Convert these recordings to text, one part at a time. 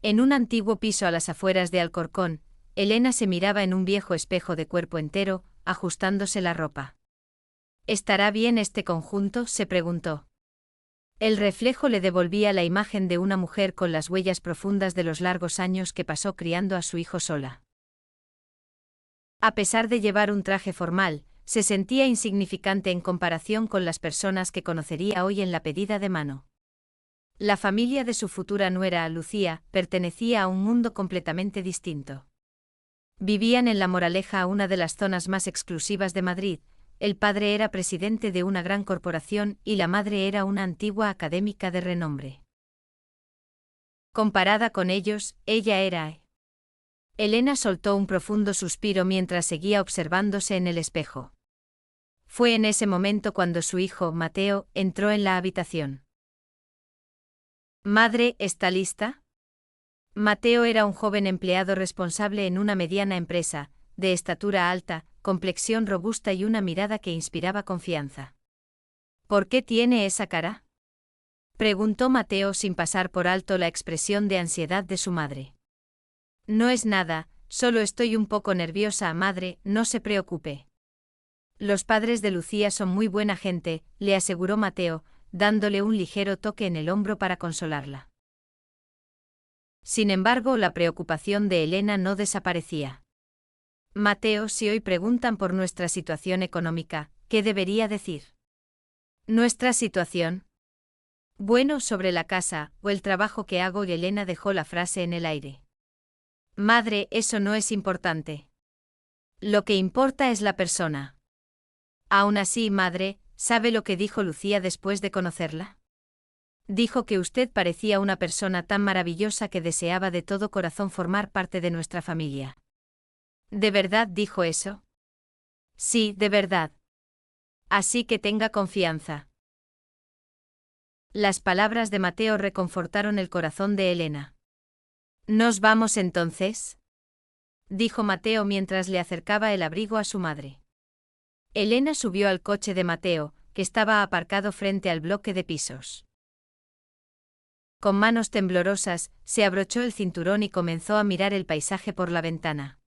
En un antiguo piso a las afueras de Alcorcón, Elena se miraba en un viejo espejo de cuerpo entero, ajustándose la ropa. ¿Estará bien este conjunto?, se preguntó. El reflejo le devolvía la imagen de una mujer con las huellas profundas de los largos años que pasó criando a su hijo sola. A pesar de llevar un traje formal, se sentía insignificante en comparación con las personas que conocería hoy en la pedida de mano. La familia de su futura nuera, Lucía, pertenecía a un mundo completamente distinto. Vivían en La Moraleja, una de las zonas más exclusivas de Madrid. El padre era presidente de una gran corporación y la madre era una antigua académica de renombre. Comparada con ellos, ella era... Elena soltó un profundo suspiro mientras seguía observándose en el espejo. Fue en ese momento cuando su hijo, Mateo, entró en la habitación. «Madre, ¿está lista?» Mateo era un joven empleado responsable en una mediana empresa, de estatura alta, complexión robusta y una mirada que inspiraba confianza. «¿Por qué tiene esa cara?», preguntó Mateo sin pasar por alto la expresión de ansiedad de su madre. «No es nada, solo estoy un poco nerviosa, madre, no se preocupe». «Los padres de Lucía son muy buena gente», le aseguró Mateo, dándole un ligero toque en el hombro para consolarla. Sin embargo, la preocupación de Elena no desaparecía. «Mateo, si hoy preguntan por nuestra situación económica, ¿qué debería decir?» «¿Nuestra situación?» «Bueno, sobre la casa, o el trabajo que hago», y Elena dejó la frase en el aire. «Madre, eso no es importante. Lo que importa es la persona». «Aún así, madre, ¿sabe lo que dijo Lucía después de conocerla?» «Dijo que usted parecía una persona tan maravillosa que deseaba de todo corazón formar parte de nuestra familia». «¿De verdad dijo eso?» «Sí, de verdad. Así que tenga confianza». Las palabras de Mateo reconfortaron el corazón de Elena. «¿Nos vamos entonces?», dijo Mateo mientras le acercaba el abrigo a su madre. Elena subió al coche de Mateo, que estaba aparcado frente al bloque de pisos. Con manos temblorosas, se abrochó el cinturón y comenzó a mirar el paisaje por la ventana.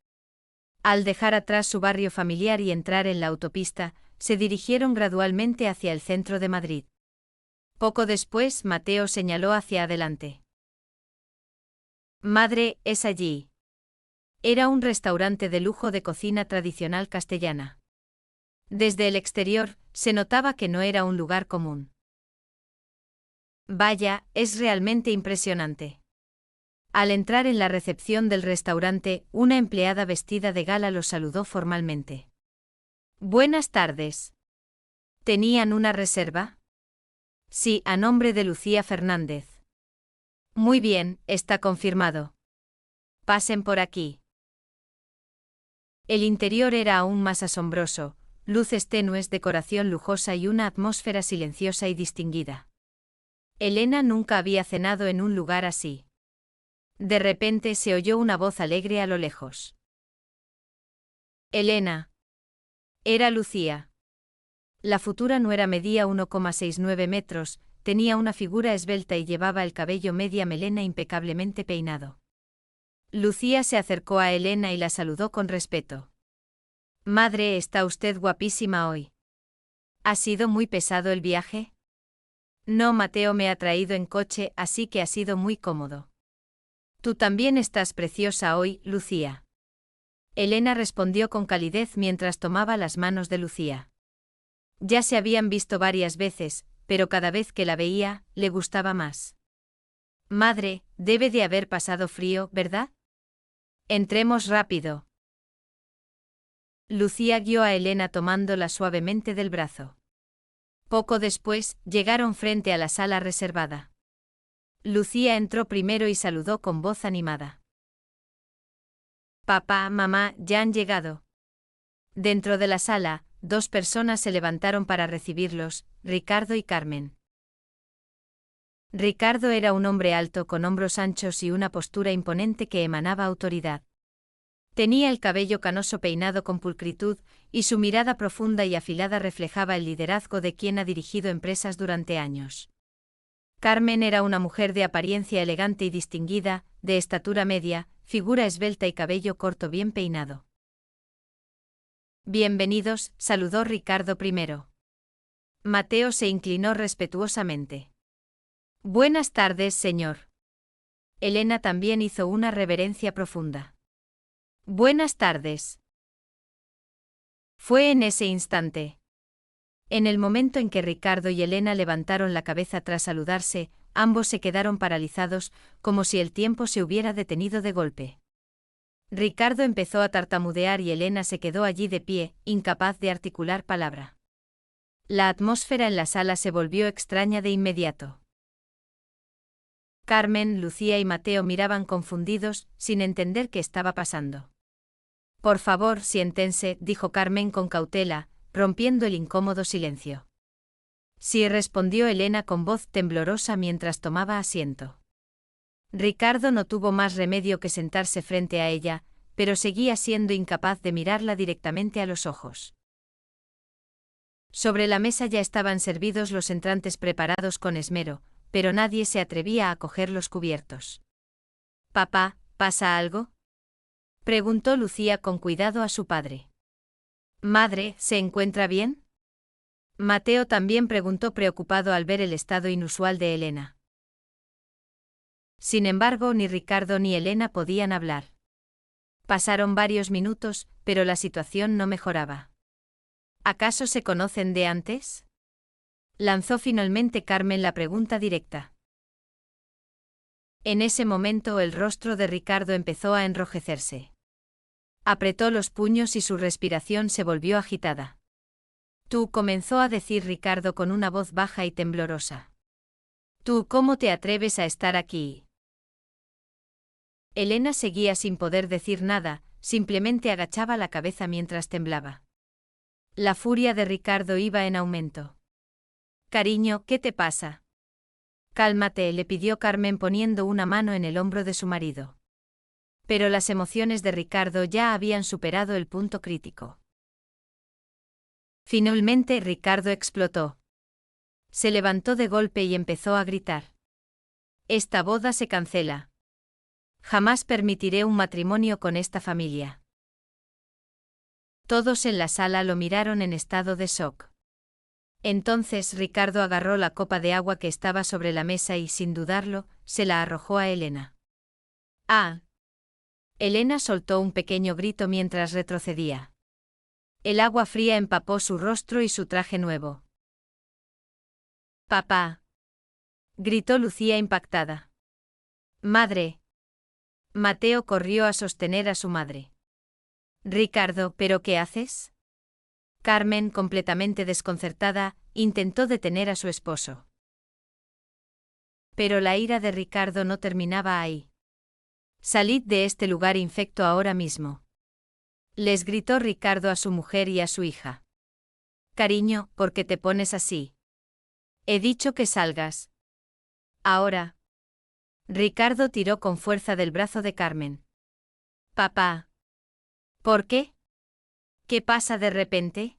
Al dejar atrás su barrio familiar y entrar en la autopista, se dirigieron gradualmente hacia el centro de Madrid. Poco después, Mateo señaló hacia adelante. «Madre, es allí». Era un restaurante de lujo de cocina tradicional castellana. Desde el exterior, se notaba que no era un lugar común. «Vaya, es realmente impresionante». Al entrar en la recepción del restaurante, una empleada vestida de gala los saludó formalmente. «Buenas tardes. ¿Tenían una reserva?» «Sí, a nombre de Lucía Fernández». «Muy bien, está confirmado. Pasen por aquí». El interior era aún más asombroso, luces tenues, decoración lujosa y una atmósfera silenciosa y distinguida. Elena nunca había cenado en un lugar así. De repente se oyó una voz alegre a lo lejos. «Elena». Era Lucía. La futura nuera medía 1,69 metros, tenía una figura esbelta y llevaba el cabello media melena impecablemente peinado. Lucía se acercó a Elena y la saludó con respeto. «Madre, está usted guapísima hoy. ¿Ha sido muy pesado el viaje?» «No, Mateo me ha traído en coche, así que ha sido muy cómodo». «Tú también estás preciosa hoy, Lucía». Elena respondió con calidez mientras tomaba las manos de Lucía. Ya se habían visto varias veces, pero cada vez que la veía, le gustaba más. «Madre, debe de haber pasado frío, ¿verdad? Entremos rápido». Lucía guió a Elena tomándola suavemente del brazo. Poco después, llegaron frente a la sala reservada. Lucía entró primero y saludó con voz animada. «Papá, mamá, ya han llegado». Dentro de la sala, dos personas se levantaron para recibirlos, Ricardo y Carmen. Ricardo era un hombre alto con hombros anchos y una postura imponente que emanaba autoridad. Tenía el cabello canoso peinado con pulcritud, y su mirada profunda y afilada reflejaba el liderazgo de quien ha dirigido empresas durante años. Carmen era una mujer de apariencia elegante y distinguida, de estatura media, figura esbelta y cabello corto bien peinado. Bienvenidos, saludó Ricardo primero. Mateo se inclinó respetuosamente. Buenas tardes, señor. Elena también hizo una reverencia profunda. Buenas tardes. Fue en ese instante. En el momento en que Ricardo y Elena levantaron la cabeza tras saludarse, ambos se quedaron paralizados, como si el tiempo se hubiera detenido de golpe. Ricardo empezó a tartamudear y Elena se quedó allí de pie, incapaz de articular palabra. La atmósfera en la sala se volvió extraña de inmediato. Carmen, Lucía y Mateo miraban confundidos, sin entender qué estaba pasando. Por favor, siéntense, dijo Carmen con cautela, rompiendo el incómodo silencio. Sí, respondió Elena con voz temblorosa mientras tomaba asiento. Ricardo no tuvo más remedio que sentarse frente a ella, pero seguía siendo incapaz de mirarla directamente a los ojos. Sobre la mesa ya estaban servidos los entrantes preparados con esmero, pero nadie se atrevía a coger los cubiertos. «Papá, ¿pasa algo?», preguntó Lucía con cuidado a su padre. «Madre, ¿se encuentra bien?», Mateo también preguntó preocupado al ver el estado inusual de Elena. Sin embargo, ni Ricardo ni Elena podían hablar. Pasaron varios minutos, pero la situación no mejoraba. ¿Acaso se conocen de antes?, lanzó finalmente Carmen la pregunta directa. En ese momento el rostro de Ricardo empezó a enrojecerse. Apretó los puños y su respiración se volvió agitada. «Tú», comenzó a decir Ricardo con una voz baja y temblorosa. «¿Tú cómo te atreves a estar aquí?». Elena seguía sin poder decir nada, simplemente agachaba la cabeza mientras temblaba. La furia de Ricardo iba en aumento. «Cariño, ¿qué te pasa?». «Cálmate», le pidió Carmen poniendo una mano en el hombro de su marido. Pero las emociones de Ricardo ya habían superado el punto crítico. Finalmente Ricardo explotó. Se levantó de golpe y empezó a gritar. «Esta boda se cancela. Jamás permitiré un matrimonio con esta familia». Todos en la sala lo miraron en estado de shock. Entonces Ricardo agarró la copa de agua que estaba sobre la mesa y, sin dudarlo, se la arrojó a Elena. «¡Ah!». Elena soltó un pequeño grito mientras retrocedía. El agua fría empapó su rostro y su traje nuevo. «Papá», gritó Lucía impactada. «Madre». Mateo corrió a sostener a su madre. «Ricardo, ¿pero qué haces?». Carmen, completamente desconcertada, intentó detener a su esposo. Pero la ira de Ricardo no terminaba ahí. «Salid de este lugar infecto ahora mismo», les gritó Ricardo a su mujer y a su hija. «Cariño, ¿por qué te pones así? He dicho que salgas. Ahora». Ricardo tiró con fuerza del brazo de Carmen. «Papá». «¿Por qué? ¿Qué pasa de repente?».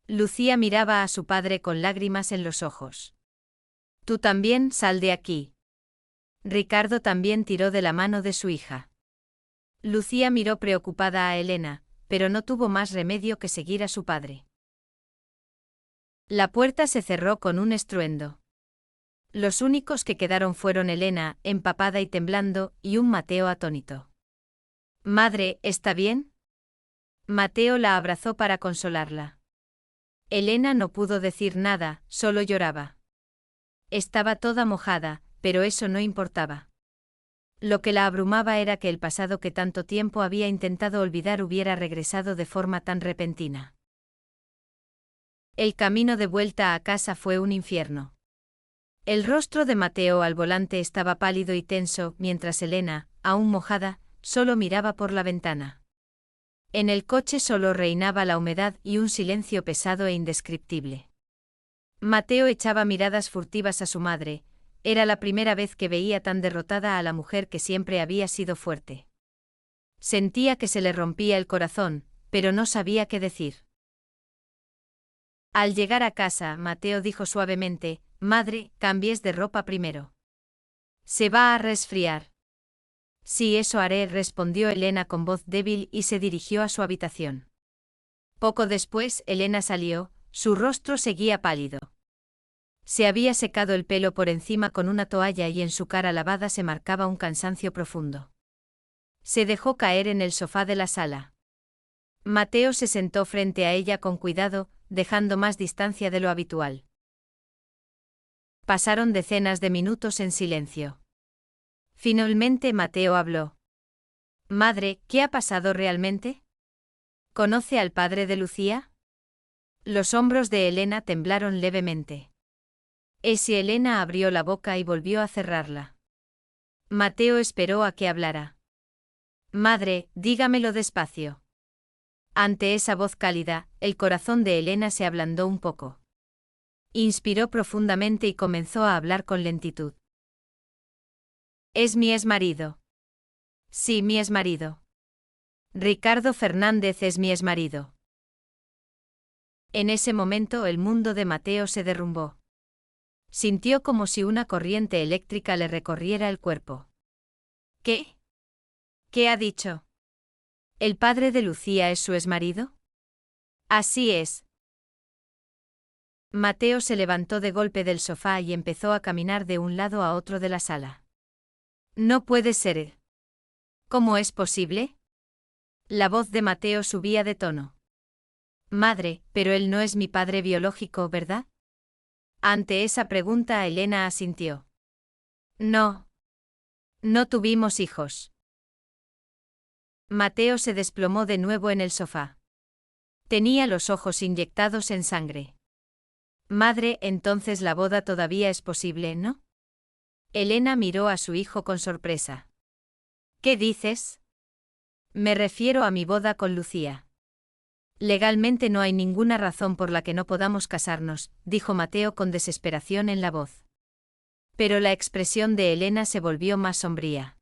Lucía miraba a su padre con lágrimas en los ojos. «Tú también, sal de aquí». Ricardo también tiró de la mano de su hija. Lucía miró preocupada a Elena, pero no tuvo más remedio que seguir a su padre. La puerta se cerró con un estruendo. Los únicos que quedaron fueron Elena, empapada y temblando, y un Mateo atónito. «Madre, ¿está bien?». Mateo la abrazó para consolarla. Elena no pudo decir nada, solo lloraba. Estaba toda mojada, pero eso no importaba. Lo que la abrumaba era que el pasado que tanto tiempo había intentado olvidar hubiera regresado de forma tan repentina. El camino de vuelta a casa fue un infierno. El rostro de Mateo al volante estaba pálido y tenso, mientras Elena, aún mojada, solo miraba por la ventana. En el coche solo reinaba la humedad y un silencio pesado e indescriptible. Mateo echaba miradas furtivas a su madre. Era la primera vez que veía tan derrotada a la mujer que siempre había sido fuerte. Sentía que se le rompía el corazón, pero no sabía qué decir. Al llegar a casa, Mateo dijo suavemente: Madre, cambies de ropa primero. Se va a resfriar. Sí, eso haré, respondió Elena con voz débil y se dirigió a su habitación. Poco después, Elena salió, su rostro seguía pálido. Se había secado el pelo por encima con una toalla y en su cara lavada se marcaba un cansancio profundo. Se dejó caer en el sofá de la sala. Mateo se sentó frente a ella con cuidado, dejando más distancia de lo habitual. Pasaron decenas de minutos en silencio. Finalmente Mateo habló. Madre, ¿qué ha pasado realmente? ¿Conoce al padre de Lucía? Los hombros de Elena temblaron levemente. Elena abrió la boca y volvió a cerrarla. Mateo esperó a que hablara. Madre, dígamelo despacio. Ante esa voz cálida, el corazón de Elena se ablandó un poco. Inspiró profundamente y comenzó a hablar con lentitud. Es mi exmarido. Sí, mi exmarido. Ricardo Fernández es mi exmarido. En ese momento el mundo de Mateo se derrumbó. Sintió como si una corriente eléctrica le recorriera el cuerpo. ¿Qué? ¿Qué ha dicho? ¿El padre de Lucía es su exmarido? Así es. Mateo se levantó de golpe del sofá y empezó a caminar de un lado a otro de la sala. No puede ser. ¿Cómo es posible? La voz de Mateo subía de tono. Madre, pero él no es mi padre biológico, ¿verdad? Ante esa pregunta Elena asintió. No. No tuvimos hijos. Mateo se desplomó de nuevo en el sofá. Tenía los ojos inyectados en sangre. Madre, entonces la boda todavía es posible, ¿no? Elena miró a su hijo con sorpresa. ¿Qué dices? Me refiero a mi boda con Lucía. Legalmente no hay ninguna razón por la que no podamos casarnos, dijo Mateo con desesperación en la voz. Pero la expresión de Elena se volvió más sombría.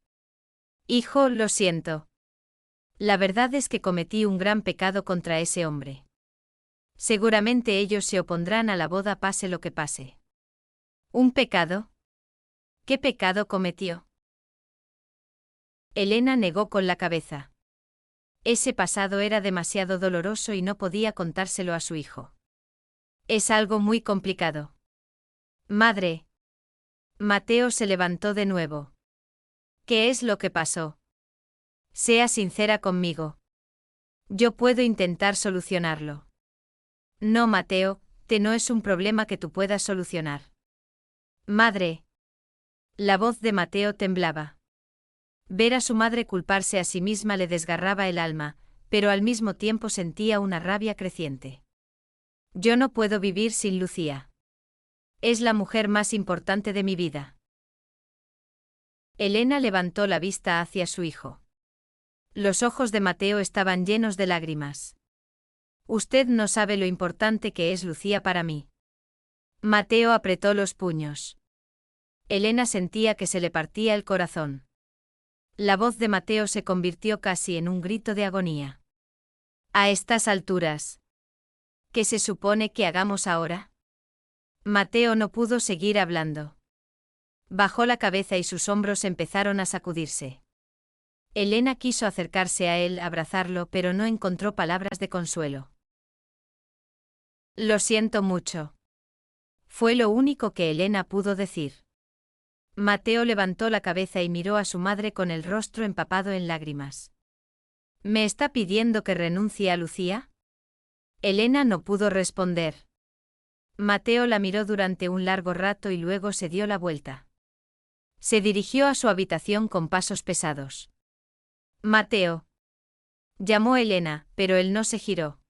Hijo, lo siento. La verdad es que cometí un gran pecado contra ese hombre. Seguramente ellos se opondrán a la boda pase lo que pase. ¿Un pecado? ¿Qué pecado cometió? Elena negó con la cabeza. Ese pasado era demasiado doloroso y no podía contárselo a su hijo. Es algo muy complicado. Madre. Mateo se levantó de nuevo. ¿Qué es lo que pasó? Sea sincera conmigo. Yo puedo intentar solucionarlo. No, Mateo, no es un problema que tú puedas solucionar. Madre. La voz de Mateo temblaba. Ver a su madre culparse a sí misma le desgarraba el alma, pero al mismo tiempo sentía una rabia creciente. Yo no puedo vivir sin Lucía. Es la mujer más importante de mi vida. Elena levantó la vista hacia su hijo. Los ojos de Mateo estaban llenos de lágrimas. Usted no sabe lo importante que es Lucía para mí. Mateo apretó los puños. Elena sentía que se le partía el corazón. La voz de Mateo se convirtió casi en un grito de agonía. A estas alturas. ¿Qué se supone que hagamos ahora? Mateo no pudo seguir hablando. Bajó la cabeza y sus hombros empezaron a sacudirse. Elena quiso acercarse a él, abrazarlo, pero no encontró palabras de consuelo. Lo siento mucho. Fue lo único que Elena pudo decir. Mateo levantó la cabeza y miró a su madre con el rostro empapado en lágrimas. ¿Me está pidiendo que renuncie a Lucía? Elena no pudo responder. Mateo la miró durante un largo rato y luego se dio la vuelta. Se dirigió a su habitación con pasos pesados. Mateo. Llamó Elena, pero él no se giró.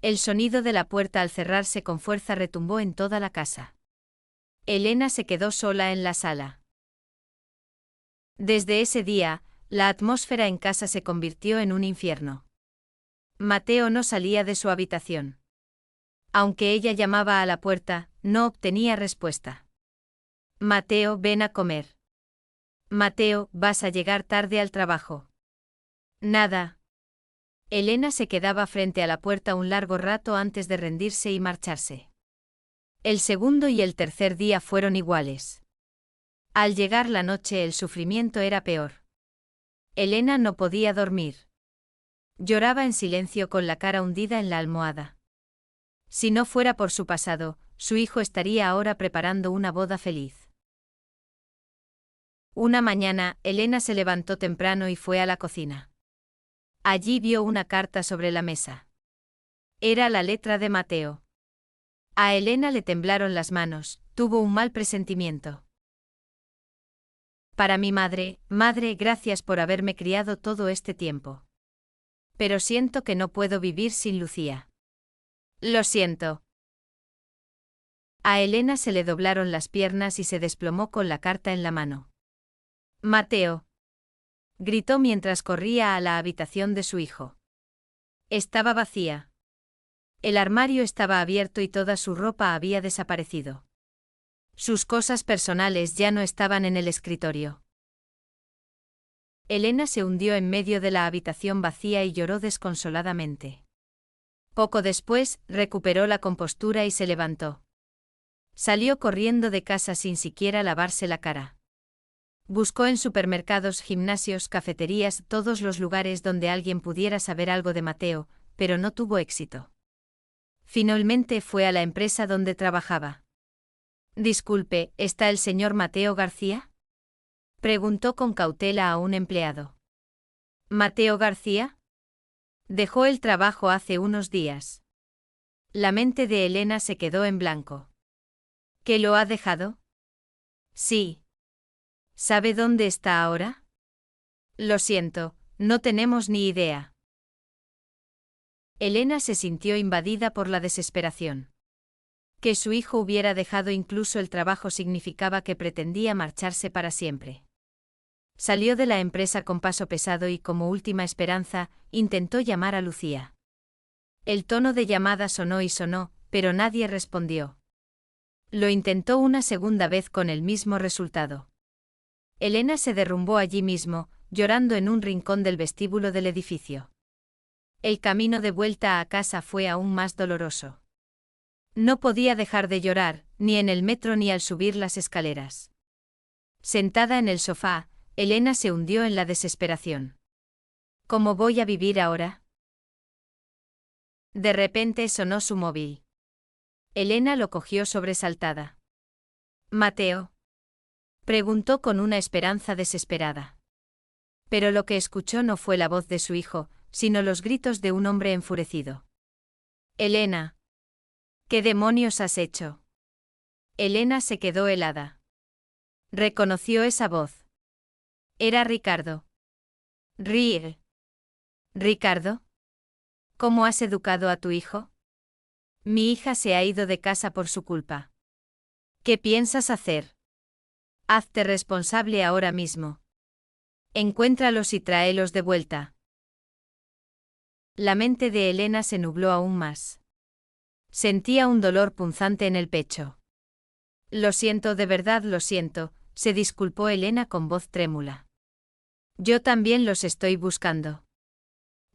El sonido de la puerta al cerrarse con fuerza retumbó en toda la casa. Elena se quedó sola en la sala. Desde ese día, la atmósfera en casa se convirtió en un infierno. Mateo no salía de su habitación. Aunque ella llamaba a la puerta, no obtenía respuesta. Mateo, ven a comer. Mateo, vas a llegar tarde al trabajo. Nada. Elena se quedaba frente a la puerta un largo rato antes de rendirse y marcharse. El segundo y el tercer día fueron iguales. Al llegar la noche el sufrimiento era peor. Elena no podía dormir. Lloraba en silencio con la cara hundida en la almohada. Si no fuera por su pasado, su hijo estaría ahora preparando una boda feliz. Una mañana, Elena se levantó temprano y fue a la cocina. Allí vio una carta sobre la mesa. Era la letra de Mateo. A Elena le temblaron las manos, tuvo un mal presentimiento. Para mi madre, gracias por haberme criado todo este tiempo. Pero siento que no puedo vivir sin Lucía. Lo siento. A Elena se le doblaron las piernas y se desplomó con la carta en la mano. Mateo. Gritó mientras corría a la habitación de su hijo. Estaba vacía. El armario estaba abierto y toda su ropa había desaparecido. Sus cosas personales ya no estaban en el escritorio. Elena se hundió en medio de la habitación vacía y lloró desconsoladamente. Poco después, recuperó la compostura y se levantó. Salió corriendo de casa sin siquiera lavarse la cara. Buscó en supermercados, gimnasios, cafeterías, todos los lugares donde alguien pudiera saber algo de Mateo, pero no tuvo éxito. Finalmente fue a la empresa donde trabajaba. Disculpe, ¿está el señor Mateo García? Preguntó con cautela a un empleado. ¿Mateo García? Dejó el trabajo hace unos días. La mente de Elena se quedó en blanco. ¿Qué lo ha dejado? Sí. ¿Sabe dónde está ahora? Lo siento, no tenemos ni idea. Elena se sintió invadida por la desesperación. Que su hijo hubiera dejado incluso el trabajo significaba que pretendía marcharse para siempre. Salió de la empresa con paso pesado y, como última esperanza, intentó llamar a Lucía. El tono de llamada sonó y sonó, pero nadie respondió. Lo intentó una segunda vez con el mismo resultado. Elena se derrumbó allí mismo, llorando en un rincón del vestíbulo del edificio. El camino de vuelta a casa fue aún más doloroso. No podía dejar de llorar, ni en el metro ni al subir las escaleras. Sentada en el sofá, Elena se hundió en la desesperación. ¿Cómo voy a vivir ahora? De repente sonó su móvil. Elena lo cogió sobresaltada. ¿Mateo? Preguntó con una esperanza desesperada. Pero lo que escuchó no fue la voz de su hijo, sino los gritos de un hombre enfurecido. Elena. ¿Qué demonios has hecho? Elena se quedó helada. Reconoció esa voz. Era Ricardo. ¿Ricardo? ¿Cómo has educado a tu hijo? Mi hija se ha ido de casa por su culpa. ¿Qué piensas hacer? Hazte responsable ahora mismo. Encuéntralos y tráelos de vuelta. La mente de Elena se nubló aún más. Sentía un dolor punzante en el pecho. Lo siento, de verdad lo siento, se disculpó Elena con voz trémula. Yo también los estoy buscando.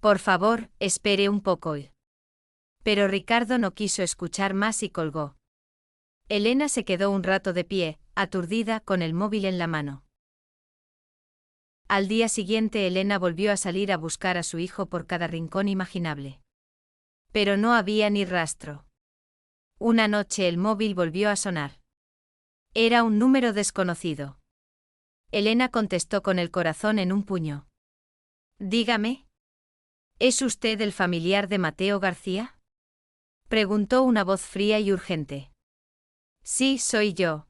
Por favor, espere un poco. Pero Ricardo no quiso escuchar más y colgó. Elena se quedó un rato de pie, aturdida, con el móvil en la mano. Al día siguiente Elena volvió a salir a buscar a su hijo por cada rincón imaginable. Pero no había ni rastro. Una noche el móvil volvió a sonar. Era un número desconocido. Elena contestó con el corazón en un puño. Dígame. ¿Es usted el familiar de Mateo García? Preguntó una voz fría y urgente. Sí, soy yo.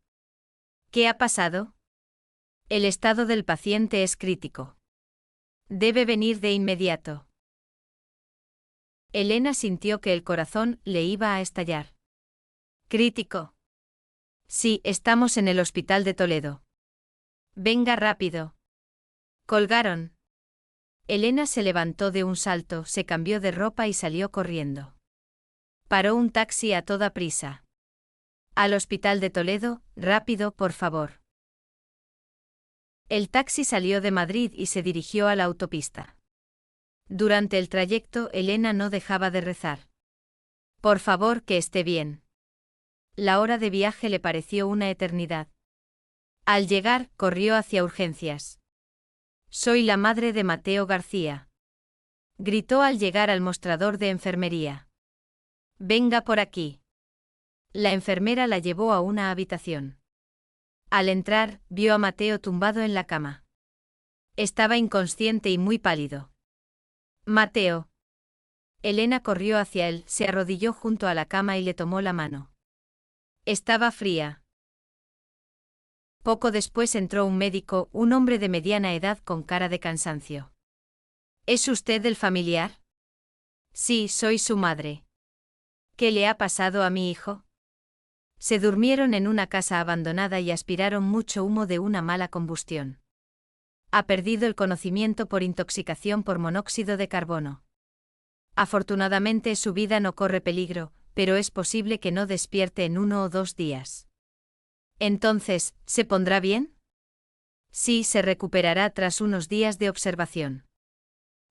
¿Qué ha pasado? El estado del paciente es crítico. Debe venir de inmediato. Elena sintió que el corazón le iba a estallar. ¿Crítico? Sí, estamos en el hospital de Toledo. Venga rápido. Colgaron. Elena se levantó de un salto, se cambió de ropa y salió corriendo. Paró un taxi a toda prisa. Al hospital de Toledo, rápido, por favor. El taxi salió de Madrid y se dirigió a la autopista. Durante el trayecto, Elena no dejaba de rezar. Por favor, que esté bien. La hora de viaje le pareció una eternidad. Al llegar, corrió hacia urgencias. «Soy la madre de Mateo García», gritó al llegar al mostrador de enfermería. «Venga por aquí». La enfermera la llevó a una habitación. Al entrar, vio a Mateo tumbado en la cama. Estaba inconsciente y muy pálido. «Mateo». Elena corrió hacia él, se arrodilló junto a la cama y le tomó la mano. Estaba fría. Poco después entró un médico, un hombre de mediana edad con cara de cansancio. ¿Es usted el familiar? Sí, soy su madre. ¿Qué le ha pasado a mi hijo? Se durmieron en una casa abandonada y aspiraron mucho humo de una mala combustión. Ha perdido el conocimiento por intoxicación por monóxido de carbono. Afortunadamente su vida no corre peligro, pero es posible que no despierte en 1 o 2 días. Entonces, ¿se pondrá bien? Sí, se recuperará tras unos días de observación.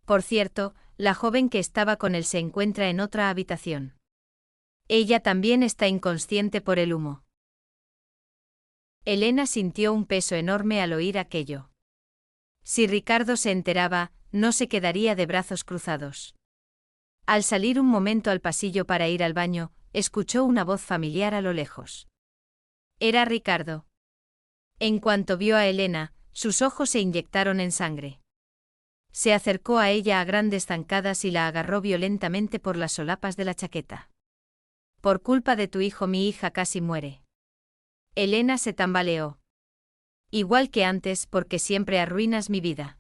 Por cierto, la joven que estaba con él se encuentra en otra habitación. Ella también está inconsciente por el humo. Elena sintió un peso enorme al oír aquello. Si Ricardo se enteraba, no se quedaría de brazos cruzados. Al salir un momento al pasillo para ir al baño, escuchó una voz familiar a lo lejos. Era Ricardo. En cuanto vio a Elena, sus ojos se inyectaron en sangre. Se acercó a ella a grandes zancadas y la agarró violentamente por las solapas de la chaqueta. Por culpa de tu hijo mi hija casi muere. Elena se tambaleó. Igual que antes, porque siempre arruinas mi vida.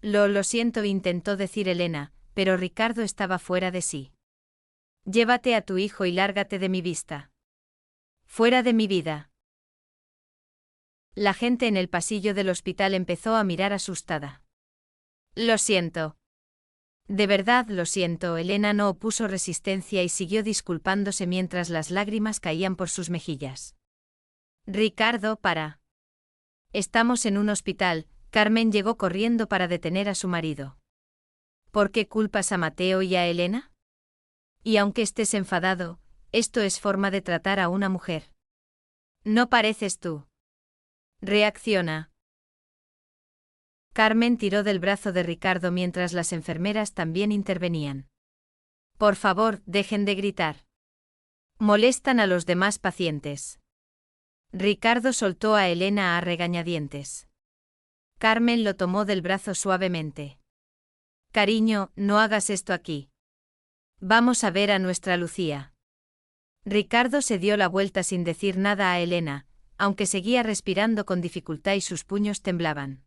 Lo siento, intentó decir Elena, pero Ricardo estaba fuera de sí. Llévate a tu hijo y lárgate de mi vista. Fuera de mi vida. La gente en el pasillo del hospital empezó a mirar asustada. Lo siento. De verdad lo siento. Elena no opuso resistencia y siguió disculpándose mientras las lágrimas caían por sus mejillas. Ricardo, para. Estamos en un hospital. Carmen llegó corriendo para detener a su marido. ¿Por qué culpas a Mateo y a Elena? Y aunque estés enfadado, esto es forma de tratar a una mujer. No pareces tú. Reacciona. Carmen tiró del brazo de Ricardo mientras las enfermeras también intervenían. Por favor, dejen de gritar. Molestan a los demás pacientes. Ricardo soltó a Elena a regañadientes. Carmen lo tomó del brazo suavemente. Cariño, no hagas esto aquí. Vamos a ver a nuestra Lucía. Ricardo se dio la vuelta sin decir nada a Elena, aunque seguía respirando con dificultad y sus puños temblaban.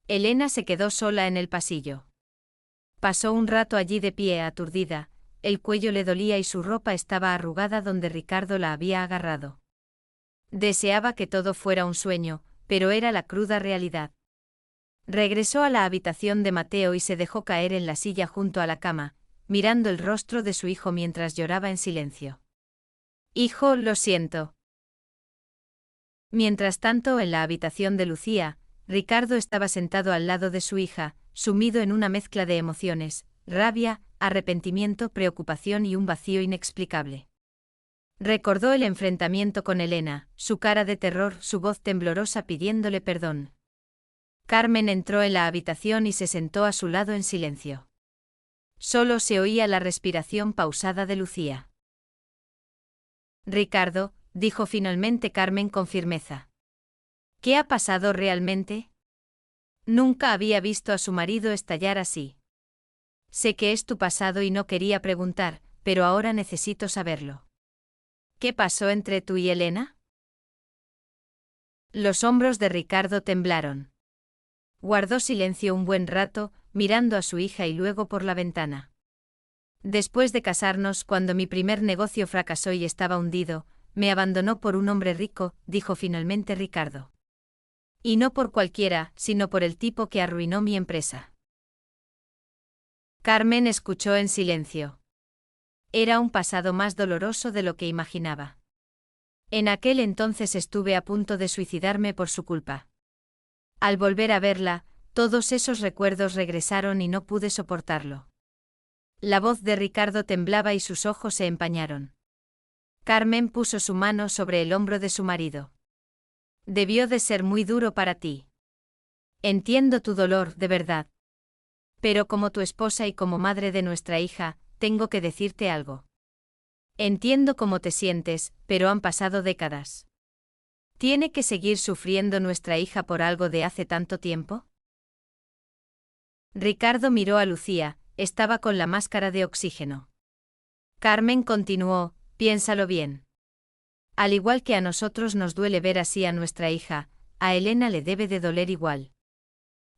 Elena se quedó sola en el pasillo. Pasó un rato allí de pie aturdida, el cuello le dolía y su ropa estaba arrugada donde Ricardo la había agarrado. Deseaba que todo fuera un sueño, pero era la cruda realidad. Regresó a la habitación de Mateo y se dejó caer en la silla junto a la cama, mirando el rostro de su hijo mientras lloraba en silencio. Hijo, lo siento. Mientras tanto, en la habitación de Lucía, Ricardo estaba sentado al lado de su hija, sumido en una mezcla de emociones, rabia, arrepentimiento, preocupación y un vacío inexplicable. Recordó el enfrentamiento con Elena, su cara de terror, su voz temblorosa pidiéndole perdón. Carmen entró en la habitación y se sentó a su lado en silencio. Solo se oía la respiración pausada de Lucía. Ricardo, dijo finalmente Carmen con firmeza. ¿Qué ha pasado realmente? Nunca había visto a su marido estallar así. Sé que es tu pasado y no quería preguntar, pero ahora necesito saberlo. ¿Qué pasó entre tú y Elena? Los hombros de Ricardo temblaron. Guardó silencio un buen rato, mirando a su hija y luego por la ventana. Después de casarnos, cuando mi primer negocio fracasó y estaba hundido, me abandonó por un hombre rico, dijo finalmente Ricardo. Y no por cualquiera, sino por el tipo que arruinó mi empresa. Carmen escuchó en silencio. Era un pasado más doloroso de lo que imaginaba. En aquel entonces estuve a punto de suicidarme por su culpa. Al volver a verla, todos esos recuerdos regresaron y no pude soportarlo. La voz de Ricardo temblaba y sus ojos se empañaron. Carmen puso su mano sobre el hombro de su marido. Debió de ser muy duro para ti. Entiendo tu dolor, de verdad. Pero como tu esposa y como madre de nuestra hija, tengo que decirte algo. Entiendo cómo te sientes, pero han pasado décadas. ¿Tiene que seguir sufriendo nuestra hija por algo de hace tanto tiempo? Ricardo miró a Lucía, estaba con la máscara de oxígeno. Carmen continuó, piénsalo bien. Al igual que a nosotros nos duele ver así a nuestra hija, a Elena le debe de doler igual.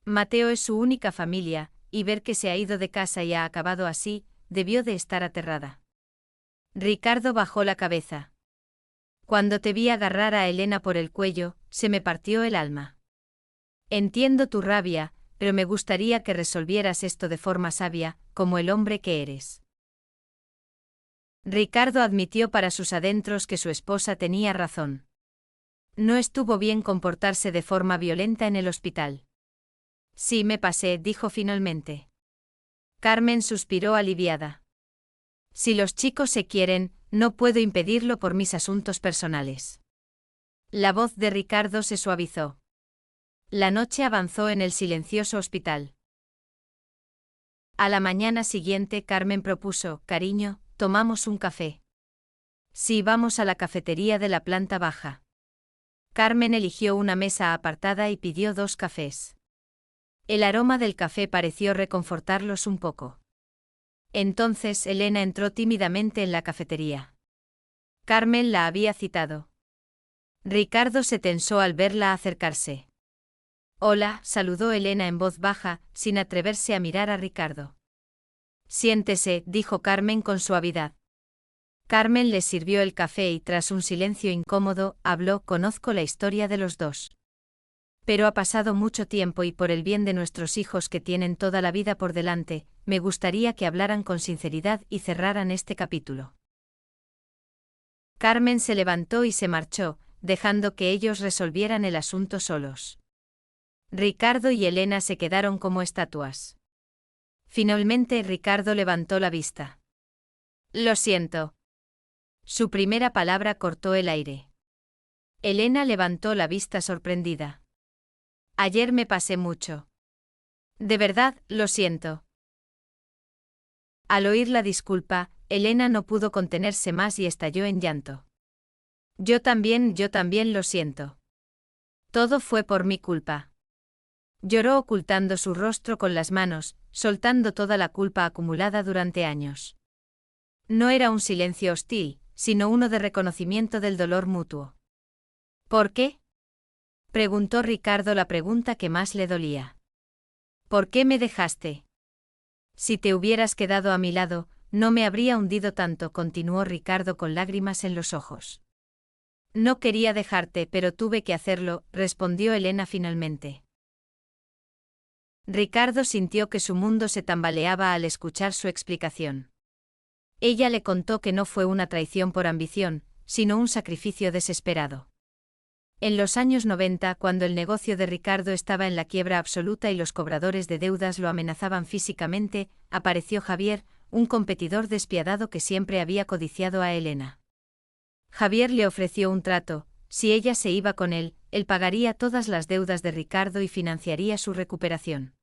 Mateo es su única familia, y ver que se ha ido de casa y ha acabado así, debió de estar aterrada. Ricardo bajó la cabeza. Cuando te vi agarrar a Elena por el cuello, se me partió el alma. Entiendo tu rabia, pero me gustaría que resolvieras esto de forma sabia, como el hombre que eres. Ricardo admitió para sus adentros que su esposa tenía razón. No estuvo bien comportarse de forma violenta en el hospital. Sí, me pasé, dijo finalmente. Carmen suspiró aliviada. Si los chicos se quieren, no puedo impedirlo por mis asuntos personales. La voz de Ricardo se suavizó. La noche avanzó en el silencioso hospital. A la mañana siguiente Carmen propuso, cariño, ¿tomamos un café? Sí, vamos a la cafetería de la planta baja. Carmen eligió una mesa apartada y pidió 2 cafés. El aroma del café pareció reconfortarlos un poco. Entonces Elena entró tímidamente en la cafetería. Carmen la había citado. Ricardo se tensó al verla acercarse. Hola, saludó Elena en voz baja, sin atreverse a mirar a Ricardo. Siéntese, dijo Carmen con suavidad. Carmen les sirvió el café y tras un silencio incómodo, habló, conozco la historia de los dos. Pero ha pasado mucho tiempo y por el bien de nuestros hijos que tienen toda la vida por delante, me gustaría que hablaran con sinceridad y cerraran este capítulo. Carmen se levantó y se marchó, dejando que ellos resolvieran el asunto solos. Ricardo y Elena se quedaron como estatuas. Finalmente Ricardo levantó la vista. Lo siento. Su primera palabra cortó el aire. Elena levantó la vista sorprendida. Ayer me pasé mucho. De verdad, lo siento. Al oír la disculpa, Elena no pudo contenerse más y estalló en llanto. Yo también lo siento. Todo fue por mi culpa. Lloró ocultando su rostro con las manos, soltando toda la culpa acumulada durante años. No era un silencio hostil, sino uno de reconocimiento del dolor mutuo. ¿Por qué? Preguntó Ricardo la pregunta que más le dolía. ¿Por qué me dejaste? Si te hubieras quedado a mi lado, no me habría hundido tanto, continuó Ricardo con lágrimas en los ojos. No quería dejarte, pero tuve que hacerlo, respondió Elena finalmente. Ricardo sintió que su mundo se tambaleaba al escuchar su explicación. Ella le contó que no fue una traición por ambición, sino un sacrificio desesperado. En los años 90, cuando el negocio de Ricardo estaba en la quiebra absoluta y los cobradores de deudas lo amenazaban físicamente, apareció Javier, un competidor despiadado que siempre había codiciado a Elena. Javier le ofreció un trato: si ella se iba con él, él pagaría todas las deudas de Ricardo y financiaría su recuperación.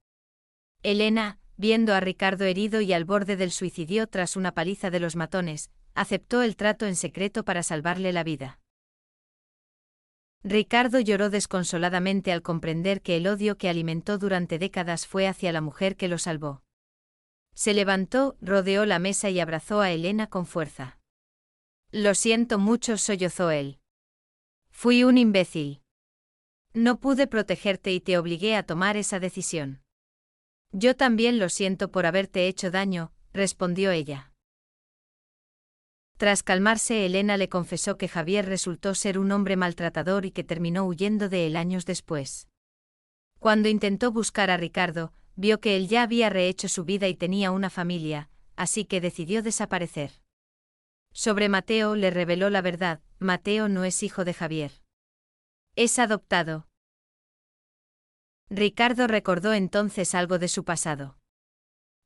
Elena, viendo a Ricardo herido y al borde del suicidio tras una paliza de los matones, aceptó el trato en secreto para salvarle la vida. Ricardo lloró desconsoladamente al comprender que el odio que alimentó durante décadas fue hacia la mujer que lo salvó. Se levantó, rodeó la mesa y abrazó a Elena con fuerza. Lo siento mucho, sollozó él. Fui un imbécil. No pude protegerte y te obligué a tomar esa decisión. Yo también lo siento por haberte hecho daño, respondió ella. Tras calmarse, Elena le confesó que Javier resultó ser un hombre maltratador y que terminó huyendo de él años después. Cuando intentó buscar a Ricardo, vio que él ya había rehecho su vida y tenía una familia, así que decidió desaparecer. Sobre Mateo le reveló la verdad: Mateo no es hijo de Javier. Es adoptado. Ricardo recordó entonces algo de su pasado.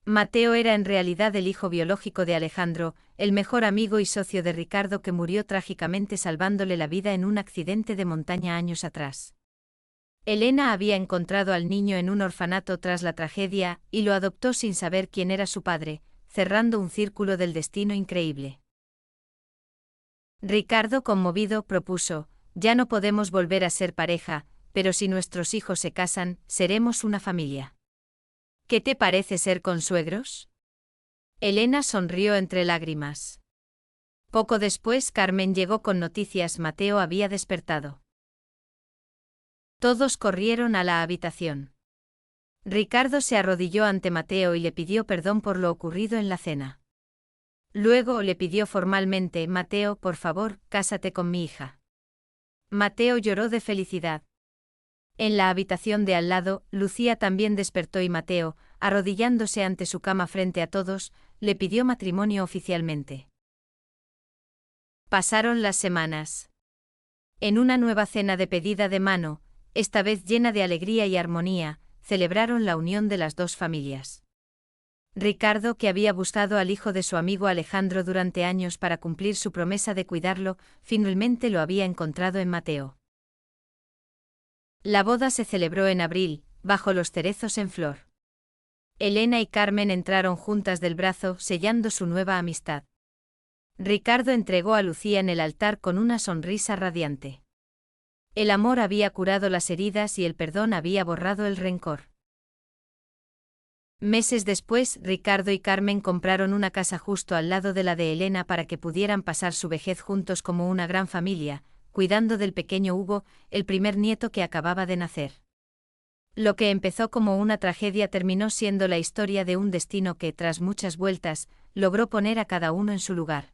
Mateo era en realidad el hijo biológico de Alejandro, el mejor amigo y socio de Ricardo que murió trágicamente salvándole la vida en un accidente de montaña años atrás. Elena había encontrado al niño en un orfanato tras la tragedia y lo adoptó sin saber quién era su padre, cerrando un círculo del destino increíble. Ricardo, conmovido, propuso: «Ya no podemos volver a ser pareja, pero si nuestros hijos se casan, seremos una familia. ¿Qué te parece ser consuegros?». Elena sonrió entre lágrimas. Poco después Carmen llegó con noticias: Mateo había despertado. Todos corrieron a la habitación. Ricardo se arrodilló ante Mateo y le pidió perdón por lo ocurrido en la cena. Luego le pidió formalmente: «Mateo, por favor, cásate con mi hija». Mateo lloró de felicidad. En la habitación de al lado, Lucía también despertó y Mateo, arrodillándose ante su cama frente a todos, le pidió matrimonio oficialmente. Pasaron las semanas. En una nueva cena de pedida de mano, esta vez llena de alegría y armonía, celebraron la unión de las dos familias. Ricardo, que había buscado al hijo de su amigo Alejandro durante años para cumplir su promesa de cuidarlo, finalmente lo había encontrado en Mateo. La boda se celebró en abril, bajo los cerezos en flor. Elena y Carmen entraron juntas del brazo, sellando su nueva amistad. Ricardo entregó a Lucía en el altar con una sonrisa radiante. El amor había curado las heridas y el perdón había borrado el rencor. Meses después, Ricardo y Carmen compraron una casa justo al lado de la de Elena para que pudieran pasar su vejez juntos como una gran familia, cuidando del pequeño Hugo, el primer nieto que acababa de nacer. Lo que empezó como una tragedia terminó siendo la historia de un destino que, tras muchas vueltas, logró poner a cada uno en su lugar.